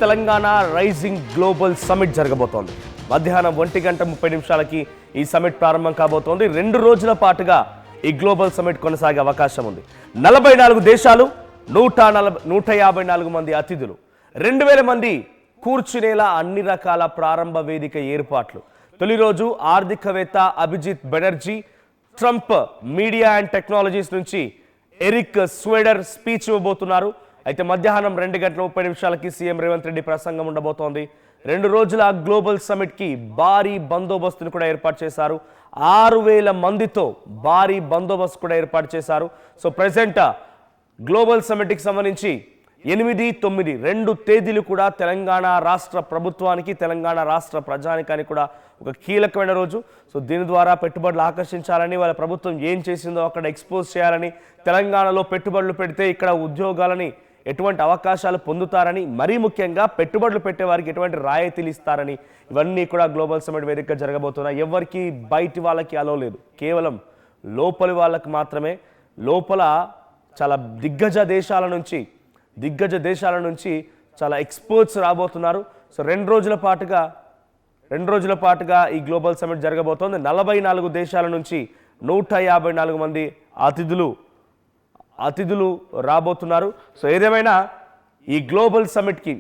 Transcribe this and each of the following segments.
Telangana rising global summit జరగబోతోంది. మధ్యాహ్నం 1:30 ఈ సమిట్ ప్రారంభం కాబోతోంది. 2 రోజుల పాటుగా ఈ గ్లోబల్ సమిట్ కొనసాగే అవకాశం ఉంది. 44 దేశాలు, 154 మంది అతిథులు, 2000 మంది కూర్చునేలా అన్ని రకాల ప్రారంభ వేదిక ఏర్పాట్లు. తొలి రోజు ఆర్థికవేత్త Abhijit Banerjee, Trump media and technologies నుంచి ఎరిక్ స్వెడర్ స్పీచ్ ఇవ్వబోతున్నారు. అయితే మధ్యాహ్నం 2:30 సీఎం రేవంత్ రెడ్డి ప్రసంగం ఉండబోతోంది. 2 రోజుల గ్లోబల్ సమిట్ కి భారీ బందోబస్తును కూడా ఏర్పాటు చేశారు. 6000 మందితో భారీ బందోబస్తు కూడా ఏర్పాటు చేశారు. సో ప్రెసెంట్ గ్లోబల్ సమిట్ కి సంబంధించి 8, 9 2 తేదీలు కూడా తెలంగాణ రాష్ట్ర ప్రభుత్వానికి, తెలంగాణ రాష్ట్ర ప్రజానికానికి కూడా ఒక కీలకమైన రోజు. సో దీని ద్వారా పెట్టుబడులు ఆకర్షించాలని, వాళ్ళ ప్రభుత్వం ఏం చేసిందో అక్కడ ఎక్స్పోజ్ చేయాలని, తెలంగాణలో పెట్టుబడులు పెడితే ఇక్కడ ఉద్యోగాలని ఎటువంటి అవకాశాలు పొందుతారని, మరీ ముఖ్యంగా పెట్టుబడులు పెట్టే వారికి ఎటువంటి రాయితీలు ఇస్తారని, ఇవన్నీ కూడా గ్లోబల్ సమిట్ వేదికగా జరగబోతున్నాయి. ఎవరికి బయటి వాళ్ళకి అలో లేదు, కేవలం లోపలి వాళ్ళకి మాత్రమే. లోపల చాలా దిగ్గజ దేశాల నుంచి చాలా ఎక్స్పర్ట్స్ రాబోతున్నారు. సో 2 రోజుల పాటుగా ఈ గ్లోబల్ సమిట్ జరగబోతోంది. 44 దేశాల నుంచి 154 మంది అతిథులు రాబోతున్నారు. సో ఏదేమైనా ఈ గ్లోబల్ సమిట్కి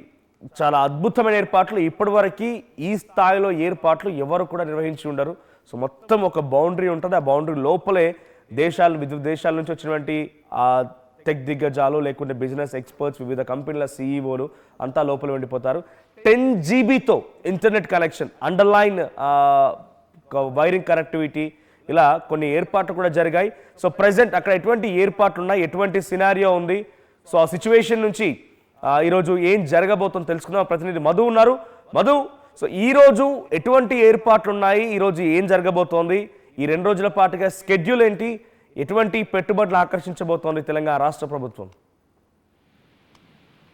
చాలా అద్భుతమైన ఏర్పాట్లు, ఇప్పటివరకు ఈ స్థాయిలో ఏర్పాట్లు ఎవరు కూడా నిర్వహించి ఉండరు. సో మొత్తం ఒక బౌండరీ ఉంటుంది. ఆ బౌండరీ లోపలే వివిధ దేశాల నుంచి వచ్చినటువంటి టెక్ దిగ్గజాలు, లేకుంటే బిజినెస్ ఎక్స్పర్ట్స్, వివిధ కంపెనీల సీఈఓలు అంతా లోపల వెళ్ళిపోతారు. 10 GBతో internet connection, underline wiring connectivity, ఇలా కొన్ని ఏర్పాట్లు కూడా జరిగాయి. సో ప్రెసెంట్ అక్కడ ఎటువంటి ఏర్పాట్లు ఉన్నాయి, ఎటువంటి సినారియో ఉంది, సో ఆ సిచ్యువేషన్ నుంచి ఈరోజు ఏం జరగబోతుందో తెలుసుకుందాం. ప్రతినిధి మధు ఉన్నారు. మధు, సో ఈరోజు ఎటువంటి ఏర్పాట్లు ఉన్నాయి, ఈరోజు ఏం జరగబోతోంది, ఈ 2 రోజుల పాటుగా స్కెడ్యూల్ ఏంటి, ఎటువంటి పెట్టుబడులు ఆకర్షించబోతోంది తెలంగాణ రాష్ట్ర ప్రభుత్వం?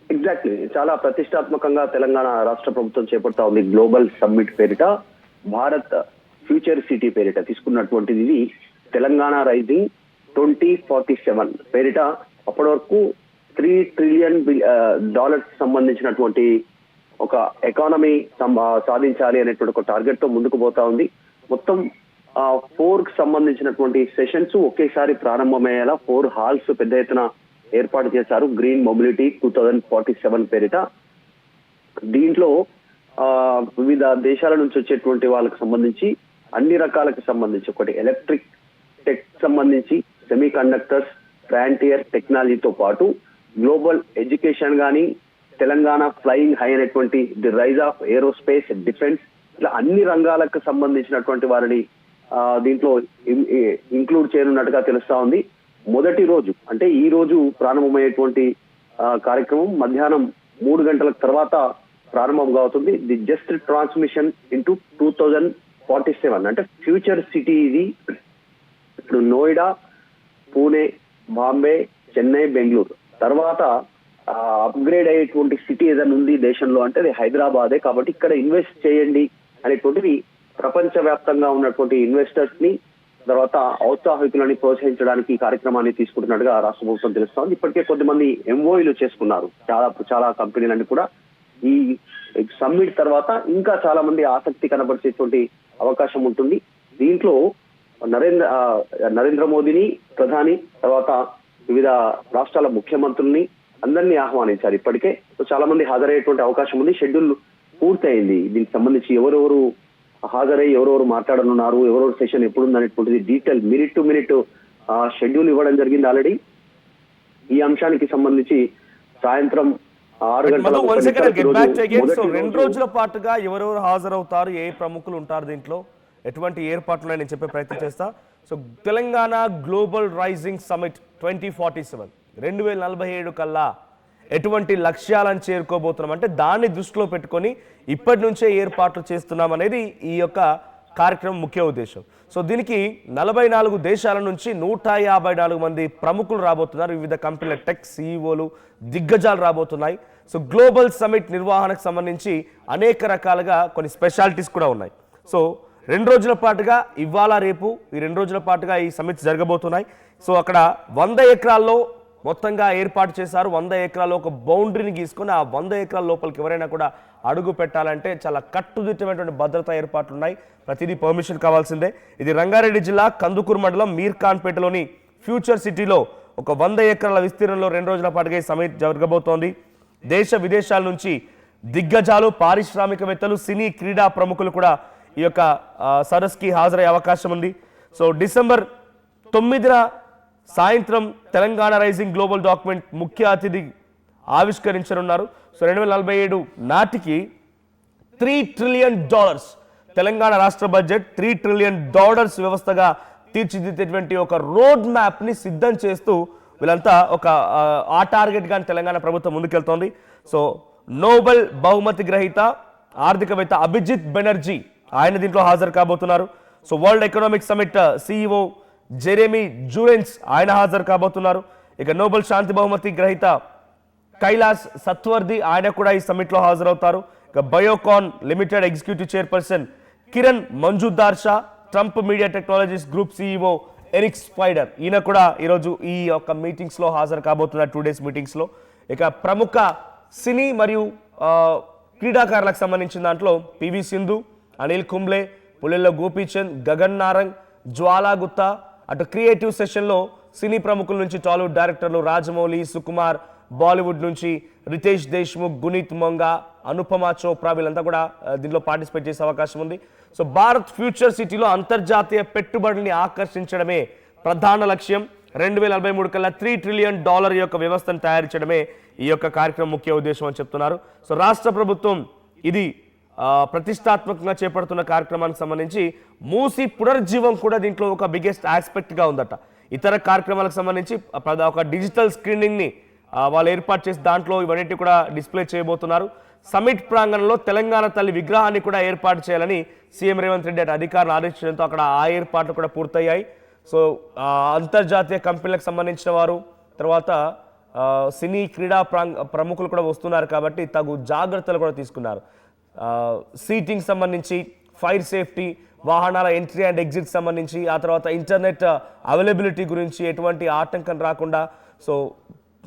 ఎగ్జాక్ట్లీ, చాలా ప్రతిష్టాత్మకంగా తెలంగాణ రాష్ట్ర ప్రభుత్వం చేపడతా ఉంది. గ్లోబల్ సమ్మిట్ పేరిట, భారత్ ఫ్యూచర్ సిటీ పేరిట తీసుకున్నటువంటిది. ఇది తెలంగాణ రైజింగ్ 2047 పేరిట అప్పటి వరకు $3 ట్రిలియన్ సంబంధించినటువంటి ఒక ఎకానమీ సాధించాలి అనేటువంటి ఒక టార్గెట్ తో ముందుకు పోతా ఉంది. మొత్తం 4 కి సంబంధించినటువంటి సెషన్స్ ఒకేసారి ప్రారంభమయ్యేలా 4 హాల్స్ పెద్ద ఎత్తున ఏర్పాటు చేశారు. గ్రీన్ మొబిలిటీ 2047 పేరిట. దీంట్లో వివిధ దేశాల నుంచి వచ్చేటువంటి వాళ్ళకి సంబంధించి అన్ని రకాలకు సంబంధించి, ఒకటి ఎలక్ట్రిక్ టెక్ సంబంధించి, సెమీ కండక్టర్స్, ఫ్రాంటియర్ టెక్నాలజీతో పాటు గ్లోబల్ ఎడ్యుకేషన్ కానీ, తెలంగాణ ఫ్లయింగ్ హై అనేటువంటి the rise of aerospace, defence, ఇట్లా అన్ని రంగాలకు సంబంధించినటువంటి వారిని దీంట్లో ఇంక్లూడ్ చేయనున్నట్టుగా తెలుస్తా ఉంది. మొదటి రోజు అంటే ఈ రోజు ప్రారంభమయ్యేటువంటి కార్యక్రమం మధ్యాహ్నం 3 గంటల తర్వాత ప్రారంభంగా అవుతుంది. ది జస్ట్ ట్రాన్స్మిషన్ ఇంటూ 2047 అంటే ఫ్యూచర్ సిటీ. ఇది ఇప్పుడు నోయిడా, పూణే, బాంబే, చెన్నై, బెంగళూరు తర్వాత అప్గ్రేడ్ అయ్యేటువంటి సిటీ ఏదైనా ఉంది దేశంలో అంటే అది హైదరాబాదే. కాబట్టి ఇక్కడ ఇన్వెస్ట్ చేయండి అనేటువంటిది ప్రపంచ వ్యాప్తంగా ఉన్నటువంటి ఇన్వెస్టర్స్ ని, తర్వాత ఔత్సాహికులని ప్రోత్సహించడానికి ఈ కార్యక్రమాన్ని తీసుకుంటున్నట్టుగా రాష్ట్ర ప్రభుత్వం తెలుస్తోంది. ఇప్పటికే కొద్దిమంది ఎంఓఈలు చేసుకున్నారు చాలా కంపెనీలన్నీ కూడా. ఈ సమ్మిట్ తర్వాత ఇంకా చాలా మంది ఆసక్తి కనబరిచేటువంటి అవకాశం ఉంటుంది. దీంట్లో నరేంద్ర మోదీని ప్రధాని, తర్వాత వివిధ రాష్ట్రాల ముఖ్యమంత్రుల్ని అందరినీ ఆహ్వానించారు. ఇప్పటికే చాలా మంది హాజరయ్యేటువంటి అవకాశం ఉంది. షెడ్యూల్ పూర్తయింది. దీనికి సంబంధించి ఎవరెవరు హాజరై ఎవరెవరు మాట్లాడనున్నారు, ఎవరెవరు సెషన్ ఎప్పుడుంది అనేటువంటిది detail minute to minute schedule ఇవ్వడం జరిగింది ఆల్రెడీ. ఈ అంశానికి సంబంధించి సాయంత్రం 6 గంటల 2 రోజుల పాటుగా ఎవరెవరు హాజరవుతారు, ఏ ప్రముఖులు ఉంటారు, దీంట్లో ఎటువంటి ఏర్పాట్లు నేను చెప్పే ప్రయత్నం చేస్తా. So Telangana global rising summit 2047 2047 కల్లా ఎటువంటి లక్ష్యాలను చేరుకోబోతున్నాం అంటే దాన్ని దృష్టిలో పెట్టుకొని ఇప్పటి నుంచే ఏర్పాట్లు చేస్తున్నాం అనేది ఈ యొక్క కార్యక్రమం ముఖ్య ఉద్దేశం. సో దీనికి 44 దేశాల నుంచి 154 మంది ప్రముఖులు రాబోతున్నారు. వివిధ కంపెనీల టెక్ సీఈఓలు, దిగ్గజాలు రాబోతున్నాయి. సో గ్లోబల్ సమిట్ నిర్వహణకు సంబంధించి అనేక రకాలుగా కొన్ని స్పెషాలిటీస్ కూడా ఉన్నాయి. సో 2 రోజుల పాటుగా ఇవాళ రేపు ఈ 2 రోజుల పాటుగా ఈ సమిట్స్ జరగబోతున్నాయి. సో అక్కడ 100 ఎకరాల్లో మొత్తంగా ఏర్పాటు చేశారు. 100 ఎకరాల ఒక బౌండరీని గీసుకొని ఆ 100 ఎకరాల లోపలికి ఎవరైనా కూడా అడుగు పెట్టాలంటే చాలా కట్టుదిట్టమైనటువంటి భద్రతా ఏర్పాట్లు ఉన్నాయి. ప్రతిదీ పర్మిషన్ కావాల్సిందే. ఇది రంగారెడ్డి జిల్లా కందుకూరు మండలం మీర్ఖాన్పేటలోని ఫ్యూచర్ సిటీలో ఒక 100 ఎకరాల విస్తీర్ణంలో 2 రోజుల పాటుగా ఈ సమిట్ జరగబోతోంది. దేశ విదేశాల నుంచి దిగ్గజాలు, పారిశ్రామికవేత్తలు, సినీ క్రీడా ప్రముఖులు కూడా ఈ యొక్క సదస్సుకి హాజరయ్యే అవకాశం ఉంది. సో డిసెంబర్ 9న సాయంత్రం తెలంగాణ రైజింగ్ గ్లోబల్ డాక్యుమెంట్ ముఖ్య అతిథి ఆవిష్కరించనున్నారు. సో 2047 నాటికి $3 ట్రిలియన్ తెలంగాణ రాష్ట్ర బడ్జెట్ $3 ట్రిలియన్ వ్యవస్థగా తీర్చిదిద్దేటువంటి ఒక రోడ్ మ్యాప్ ని సిద్ధం చేస్తూ వీళ్ళంతా ఒక ఆ టార్గెట్ గాని తెలంగాణ ప్రభుత్వం ముందుకెళ్తోంది. సో నోబెల్ బహుమతి గ్రహీత ఆర్థికవేత్త అభిజిత్ బెనర్జీ ఆయన దీంట్లో హాజరు కాబోతున్నారు. So world economic summit CEO Jeremy Jurgens ఆయన హాజరు కాబోతున్నారు. ఇక నోబెల్ శాంతి బహుమతి గ్రహీత కైలాస్ సత్వర్ది ఆయన కూడా ఈ సమిట్లో హాజరవుతారు. ఇక Biocon limited executive chairperson Kiran Mazumdar Shaw, Trump Media Technologies Group CEO Eric స్పైడర్ ఈయన కూడా ఈరోజు ఈ యొక్క మీటింగ్స్ లో హాజరు కాబోతున్నారు, 2 డేస్ మీటింగ్స్ లో. ఇక ప్రముఖ సినీ మరియు క్రీడాకారులకు సంబంధించిన దాంట్లో పివి సింధు, అనిల్ కుంబ్లే, పుల్లెల్ల గోపీచంద్, గగన్ నారంగ్, జ్వాలా గుత్తా. అటు క్రియేటివ్ సెషన్లో సినీ ప్రముఖుల నుంచి టాలీవుడ్ డైరెక్టర్లు రాజమౌళి, సుకుమార్, బాలీవుడ్ నుంచి రితేష్ దేశ్ముఖ్, గునీత్ మొంగా, అనుపమ చోప్రా వీళ్ళంతా కూడా దీనిలో పార్టిసిపేట్ చేసే అవకాశం ఉంది. సో భారత్ ఫ్యూచర్ సిటీలో అంతర్జాతీయ పెట్టుబడుల్ని ఆకర్షించడమే ప్రధాన లక్ష్యం. 2043 కల్లా $3 ట్రిలియన్ యొక్క వ్యవస్థను తయారు చేయడమే ఈ యొక్క కార్యక్రమం ముఖ్య ఉద్దేశం అని చెప్తున్నారు. సో రాష్ట్ర ప్రభుత్వం ఇది ప్రతిష్టాత్మకంగా చేపడుతున్న కార్యక్రమానికి సంబంధించి మూసి పునర్జీవం కూడా దీంట్లో ఒక బిగ్గెస్ట్ ఆస్పెక్ట్గా ఉందట. ఇతర కార్యక్రమాలకు సంబంధించి ఒక డిజిటల్ స్క్రీనింగ్ని వాళ్ళు ఏర్పాటు చేసి దాంట్లో ఇవన్నిటి కూడా డిస్ప్లే చేయబోతున్నారు. సమిట్ ప్రాంగణంలో తెలంగాణ తల్లి విగ్రహాన్ని కూడా ఏర్పాటు చేయాలని సీఎం రేవంత్ రెడ్డి అధికారులు ఆదేశించడంతో అక్కడ ఆ ఏర్పాట్లు కూడా పూర్తయ్యాయి. సో అంతర్జాతీయ కంపెనీలకు సంబంధించిన వారు, తర్వాత సినీ క్రీడా ప్రముఖులు కూడా వస్తున్నారు కాబట్టి తగు జాగ్రత్తలు కూడా తీసుకున్నారు. సీటింగ్ సంబంధించి, ఫైర్ సేఫ్టీ, వాహనాల ఎంట్రీ అండ్ ఎగ్జిట్ సంబంధించి, ఆ తర్వాత ఇంటర్నెట్ అవైలబిలిటీ గురించి ఎటువంటి ఆటంకం రాకుండా. సో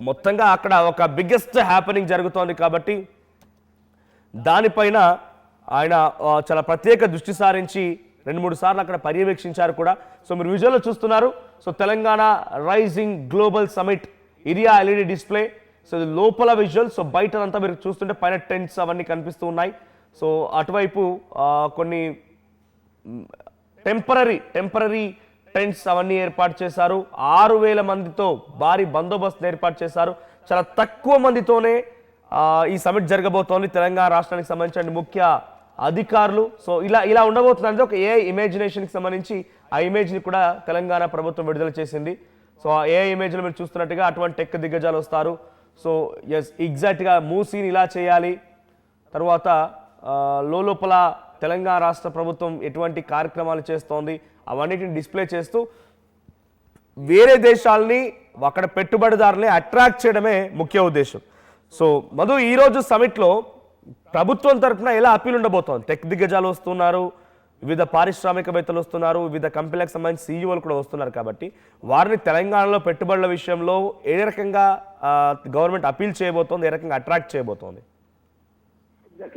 మొత్తంగా అక్కడ ఒక బిగ్గెస్ట్ హ్యాపెనింగ్ జరుగుతోంది కాబట్టి దానిపైన ఆయన చాలా ప్రత్యేక దృష్టి సారించి 2-3 సార్లు అక్కడ పర్యవేక్షించారు కూడా. సో మీరు విజువల్లో చూస్తున్నారు. So Telangana rising global Summit area LED display. So లోపల విజువల్, సో బయటనంతా మీరు చూస్తుంటే పైన టెంట్స్ అవన్నీ కనిపిస్తూ ఉన్నాయి. సో అటువైపు కొన్ని టెంపరీ టెంట్స్ అవన్నీ ఏర్పాటు చేశారు. 6,000 మందితో భారీ బందోబస్తు ఏర్పాటు చేశారు. చాలా తక్కువ మందితోనే ఈ సమిట్ జరగబోతోంది. తెలంగాణ రాష్ట్రానికి సంబంధించిన ముఖ్య అధికారులు. సో ఇలా ఉండబోతుంది. ఒక AI ఇమేజినేషన్కి సంబంధించి ఆ ఇమేజ్ని కూడా తెలంగాణ ప్రభుత్వం విడుదల చేసింది. సో ఆ AI ఇమేజ్లో మీరు చూస్తున్నట్టుగా అటువంటి టెక్ దిగ్గజాలు వస్తారు. సో ఎగ్జాక్ట్గా మూసీని ఇలా చేయాలి, తర్వాత లోపల తెలంగాణ రాష్ట్ర ప్రభుత్వం ఎటువంటి కార్యక్రమాలు చేస్తోంది అవన్నిటిని డిస్ప్లే చేస్తూ వేరే దేశాలని, అక్కడ పెట్టుబడిదారులని అట్రాక్ట్ చేయడమే ముఖ్య ఉద్దేశం. సో మధు, ఈరోజు సమిట్లో ప్రభుత్వం తరఫున ఎలా అప్పీల్ ఉండబోతోంది? టెక్ దిగ్గజాలు వస్తున్నారు, వివిధ పారిశ్రామికవేత్తలు వస్తున్నారు, వివిధ కంపెనీలకు సంబంధించి CEOలు కూడా వస్తున్నారు కాబట్టి వారిని తెలంగాణలో పెట్టుబడుల విషయంలో ఏ రకంగా గవర్నమెంట్ అప్పీల్ చేయబోతోంది, ఏ రకంగా అట్రాక్ట్ చేయబోతోంది?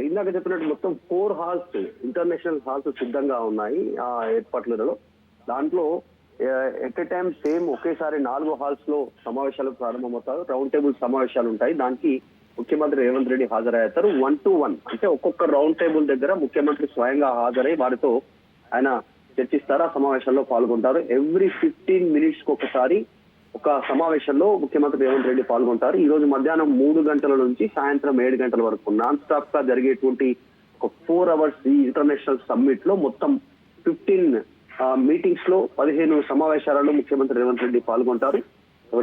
ఇందాక చెప్పినట్టు మొత్తం 4 హాల్స్, ఇంటర్నేషనల్ హాల్స్ సిద్ధంగా ఉన్నాయి ఆ ఏర్పాట్లలో. దాంట్లో ఎట్ ఎ టైం సేమ్ ఒకేసారి 4 హాల్స్ లో సమావేశాలు ప్రారంభమవుతారు. రౌండ్ టేబుల్ సమావేశాలు ఉంటాయి. దానికి ముఖ్యమంత్రి రేవంత్ రెడ్డి హాజరయ్యారు. 1-to-1 అంటే ఒక్కొక్క రౌండ్ టేబుల్ దగ్గర ముఖ్యమంత్రి స్వయంగా హాజరై వారితో ఆయన చర్చిస్తారు, ఆ సమావేశంలో పాల్గొంటారు. ఎవ్రీ 15 minutes ఒకసారి ఒక సమావేశంలో ముఖ్యమంత్రి రేవంత్ రెడ్డి పాల్గొంటారు. ఈ రోజు మధ్యాహ్నం 3 గంటల నుంచి సాయంత్రం 7 గంటల వరకు నాన్ స్టాప్ గా జరిగేటువంటి ఒక 4 hours ఈ ఇంటర్నేషనల్ సమ్మిట్ లో మొత్తం 15 మీటింగ్స్ లో 15 సమావేశాలలో ముఖ్యమంత్రి రేవంత్ రెడ్డి పాల్గొంటారు.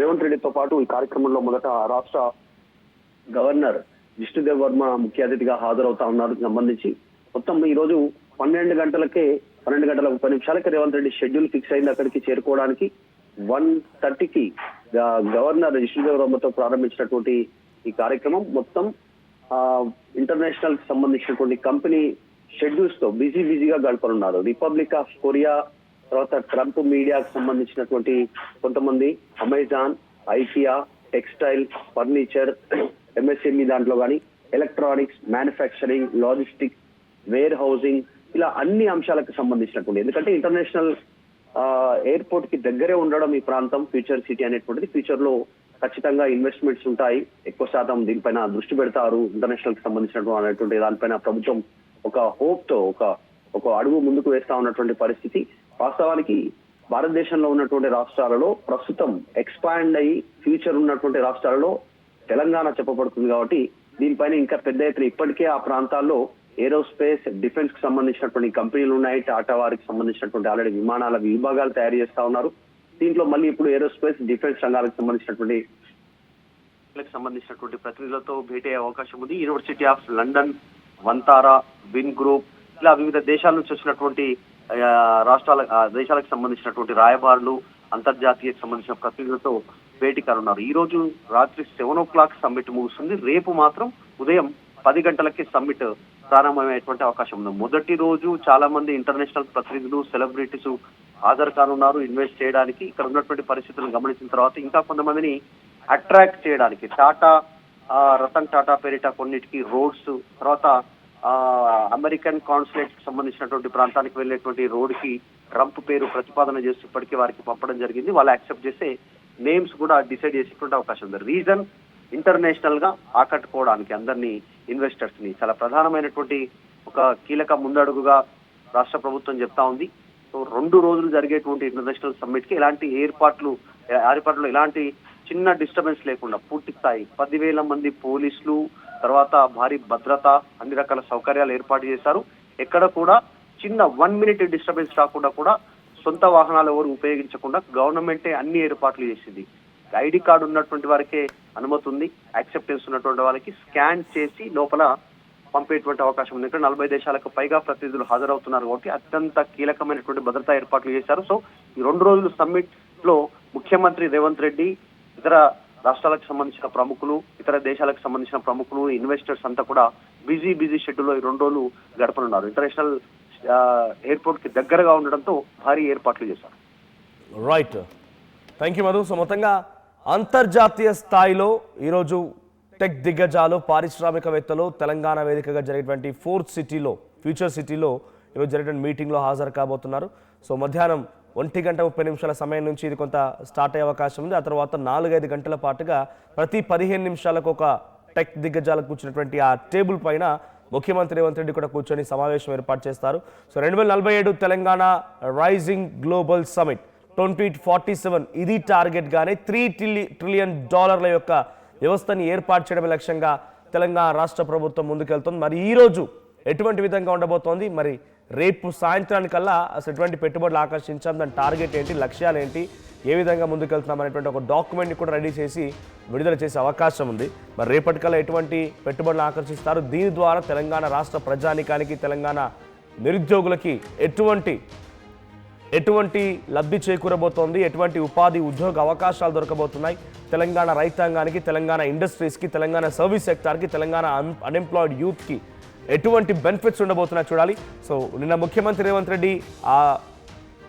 రేవంత్ రెడ్డితో పాటు ఈ కార్యక్రమంలో మొదట రాష్ట్ర గవర్నర్ జిష్ణుదేవ్ వర్మ ముఖ్య అతిథిగా హాజరవుతా ఉన్నారు. సంబంధించి మొత్తం ఈ రోజు 12 గంటల 30 రేవంత్ రెడ్డి షెడ్యూల్ ఫిక్స్ అయింది అక్కడికి చేరుకోవడానికి. 1:30కి గవర్నర్ జిష్ణుదేవ్ వర్మతో ప్రారంభించినటువంటి ఈ కార్యక్రమం మొత్తం ఇంటర్నేషనల్ కి సంబంధించినటువంటి కంపెనీ షెడ్యూల్స్ తో బిజీగా గడపనున్నారు. రిపబ్లిక్ ఆఫ్ కొరియా, తర్వాత ట్రంప్ మీడియాకు సంబంధించినటువంటి కొంతమంది, Amazon, IKEA, textile, furniture, MSME దాంట్లో కానీ electronics, manufacturing, logistics, warehousing, ఇలా అన్ని అంశాలకు సంబంధించినటువంటి, ఎందుకంటే ఇంటర్నేషనల్ ఎయిర్పోర్ట్ కి దగ్గరే ఉండడం ఈ ప్రాంతం, ఫ్యూచర్ సిటీ అనేటువంటిది, ఫ్యూచర్ లో ఖచ్చితంగా ఇన్వెస్ట్మెంట్స్ ఉంటాయి, ఎక్కువ శాతం దీనిపైన దృష్టి పెడతారు, ఇంటర్నేషనల్ కి సంబంధించినటువంటి దానిపైన ప్రభుత్వం ఒక హోప్ తో ఒక అడుగు ముందుకు వేస్తా ఉన్నటువంటి పరిస్థితి. వాస్తవానికి భారతదేశంలో ఉన్నటువంటి రాష్ట్రాలలో ప్రస్తుతం ఎక్స్పాండ్ అయ్యి ఫ్యూచర్ ఉన్నటువంటి రాష్ట్రాలలో తెలంగాణ చెప్పబడుతుంది. కాబట్టి దీనిపైన ఇంకా పెద్ద ఎత్తున ఇప్పటికే ఆ ప్రాంతాల్లో ఏరోస్పేస్, డిఫెన్స్ కి సంబంధించినటువంటి కంపెనీలు ఉన్నాయి. టాటా వారికి సంబంధించినటువంటి ఆల్రెడీ విమానాల విభాగాలు తయారు చేస్తా ఉన్నారు. దీంట్లో మళ్ళీ ఇప్పుడు ఏరోస్పేస్, డిఫెన్స్ రంగాలకు సంబంధించినటువంటి ప్రతినిధులతో భేటీ అయ్యే అవకాశం ఉంది. University of London, Vantara, win group, ఇలా వివిధ దేశాల నుంచి వచ్చినటువంటి దేశాలకు సంబంధించినటువంటి రాయబారులు, అంతర్జాతీయకు సంబంధించిన ప్రతినిధులతో భేటీ కానున్నారు. ఈ రోజు రాత్రి 7 o'clock సమ్మిట్ ముగుస్తుంది. రేపు మాత్రం ఉదయం 10 గంటలకి సమ్మిట్ ప్రారంభమయ్యేటువంటి అవకాశం ఉంది. మొదటి రోజు చాలా మంది ఇంటర్నేషనల్ ప్రతినిధులు, సెలబ్రిటీస్ హాజరు కానున్నారు ఇన్వెస్ట్ చేయడానికి. ఇక్కడ ఉన్నటువంటి పరిస్థితులను గమనించిన తర్వాత ఇంకా కొంతమందిని అట్రాక్ట్ చేయడానికి రతన్ టాటా పేరిట కొన్నిటికి రోడ్స్, తర్వాత అమెరికన్ కాన్సులేట్ కి సంబంధించినటువంటి ప్రాంతానికి వెళ్ళేటువంటి రోడ్ కి ట్రంప్ పేరు ప్రతిపాదన చేసి ఇప్పటికీ వారికి పంపడం జరిగింది. వాళ్ళు యాక్సెప్ట్ చేసే నేమ్స్ కూడా డిసైడ్ చేసేటువంటి అవకాశం ఉంది. రీజన్ ఇంటర్నేషనల్ గా ఆకట్టుకోవడానికి అందరినీ, ఇన్వెస్టర్స్ ని, చాలా ప్రధానమైనటువంటి ఒక కీలక ముందడుగుగా రాష్ట్ర ప్రభుత్వం చెప్తా ఉంది. సో 2 రోజులు జరిగేటువంటి ఇంటర్నేషనల్ సమ్మిట్ కి ఎలాంటి ఏర్పాట్లు ఎలాంటి చిన్న డిస్టర్బెన్స్ లేకుండా పూర్తి స్థాయి 10,000 మంది పోలీసులు, తర్వాత భారీ భద్రత, అన్ని రకాల సౌకర్యాలు ఏర్పాటు చేశారు. ఎక్కడ కూడా చిన్న 1 minute డిస్టర్బెన్స్ రాకుండా కూడా సొంత వాహనాలు ఎవరు ఉపయోగించకుండా గవర్నమెంటే అన్ని ఏర్పాట్లు చేసింది. ఐడి కార్డు ఉన్నటువంటి వారికే అనుమతి ఉంది, యాక్సెప్టెన్స్ ఉన్నటువంటి వాళ్ళకి స్కాన్ చేసి లోపల పంపేటువంటి అవకాశం ఉంది. ఇక్కడ 40 దేశాలకు పైగా ప్రతినిధులు హాజరవుతున్నారు కాబట్టి అత్యంత కీలకమైనటువంటి భద్రతా ఏర్పాట్లు చేశారు. సో ఈ 2 రోజుల సమ్మిట్ లో ముఖ్యమంత్రి రేవంత్ రెడ్డి, ఇతర రాష్ట్రాలకు సంబంధించిన ప్రముఖులు, ఇతర దేశాలకు సంబంధించిన ప్రముఖులు, ఇన్వెస్టర్స్ అంతా కూడా బిజీ షెడ్యూల్ లో ఈ 2 రోజులు గడపనున్నారు. ఇంటర్నేషనల్ ఎయిర్పోర్ట్ కి దగ్గరగా ఉండడంతో భారీ ఏర్పాట్లు చేశారు. Right, thank you Madhu. So మొత్తంగా అంతర్జాతీయ స్థాయిలో ఈరోజు టెక్ దిగ్గజాలు, పారిశ్రామికవేత్తలు తెలంగాణ వేదికగా జరిగేటువంటి ఫ్యూచర్ సిటీలో ఈరోజు జరిగిన మీటింగ్లో హాజరు కాబోతున్నారు. సో మధ్యాహ్నం 1:30 సమయం నుంచి ఇది కొంత స్టార్ట్ అయ్యే అవకాశం ఉంది. ఆ తర్వాత 4-5 గంటల పాటుగా ప్రతి 15 నిమిషాలకు ఒక టెక్ దిగ్గజాలకు కూర్చున్నటువంటి ఆ టేబుల్ పైన ముఖ్యమంత్రి రేవంత్ రెడ్డి కూడా కూర్చొని సమావేశం ఏర్పాటు చేస్తారు. So 2047 Telangana rising global summit 2047 ఇది టార్గెట్ గానే $3 trillion యొక్క వ్యవస్థని ఏర్పాటు చేయడమే లక్ష్యంగా తెలంగాణ రాష్ట్ర ప్రభుత్వం ముందుకెళ్తుంది. మరి ఈ రోజు ఎటువంటి విధంగా ఉండబోతోంది, మరి రేపు సాయంత్రానికల్లా అసలు ఎటువంటి పెట్టుబడులు ఆకర్షించాం, దాని టార్గెట్ ఏంటి, లక్ష్యాలు ఏంటి, ఏ విధంగా ముందుకెళ్తున్నాం అనేటువంటి ఒక డాక్యుమెంట్ని కూడా రెడీ చేసి విడుదల చేసే అవకాశం ఉంది. మరి రేపటికల్లా ఎటువంటి పెట్టుబడులు ఆకర్షిస్తారు, దీని ద్వారా తెలంగాణ రాష్ట్ర ప్రజానికానికి, తెలంగాణ నిరుద్యోగులకి ఎటువంటి లబ్ధి చేకూరబోతోంది, ఎటువంటి ఉపాధి ఉద్యోగ అవకాశాలు దొరకబోతున్నాయి, తెలంగాణ రైతాంగానికి, తెలంగాణ ఇండస్ట్రీస్కి, తెలంగాణ సర్వీస్ సెక్టార్కి, తెలంగాణ అన్ఎంప్లాయిడ్ యూత్కి ఎటువంటి బెనిఫిట్స్ ఉండబోతున్నాయి చూడాలి. సో నిన్న ముఖ్యమంత్రి రేవంత్ రెడ్డి ఆ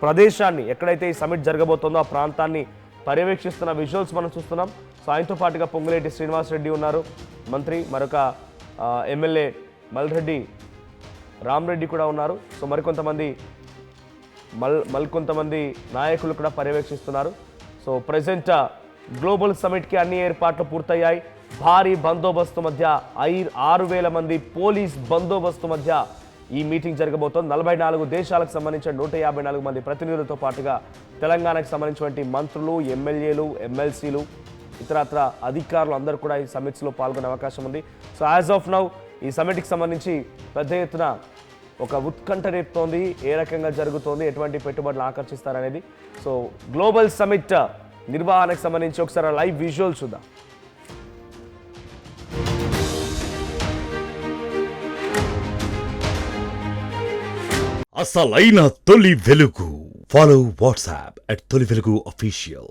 ప్రదేశాన్ని, ఎక్కడైతే ఈ సమిట్ జరగబోతుందో ఆ ప్రాంతాన్ని పర్యవేక్షిస్తున్న విజువల్స్ మనం చూస్తున్నాం. సో ఆయనతో పాటుగా పొంగులేటి శ్రీనివాస్ రెడ్డి ఉన్నారు, మంత్రి, మరొక ఎమ్మెల్యే మల్రెడ్డి రామరెడ్డి కూడా ఉన్నారు. సో మరికొంతమంది నాయకులు కూడా పర్యవేక్షిస్తున్నారు. సో ప్రెసెంట్ గ్లోబల్ సమిట్కి అన్ని ఏర్పాట్లు పూర్తయ్యాయి. భారీ బందోబస్తు మధ్య 6,000 మంది పోలీస్ బందోబస్తు మధ్య ఈ మీటింగ్ జరగబోతోంది. 44 దేశాలకు సంబంధించిన 154 మంది ప్రతినిధులతో పాటుగా తెలంగాణకు సంబంధించినటువంటి మంత్రులు, ఎమ్మెల్యేలు, ఎమ్మెల్సీలు, ఇతరత్ర అధికారులు అందరూ కూడా ఈ సమిట్స్లో పాల్గొనే అవకాశం ఉంది. సో యాజ్ ఆఫ్ నౌ ఈ సమిట్కి సంబంధించి పెద్ద ఎత్తున ఒక ఉత్కంఠ రేపుతోంది. ఏ రకంగా జరుగుతోంది, ఎటువంటి పెట్టుబడులు ఆకర్షిస్తారనేది. సో గ్లోబల్ సమిట్ నిర్వహణకు సంబంధించి ఒకసారి లైవ్ విజువల్ చూద్దాం. అసలైన తొలి వెలుగు. ఫాలో వాట్సాప్ @తొలి వెలుగు official.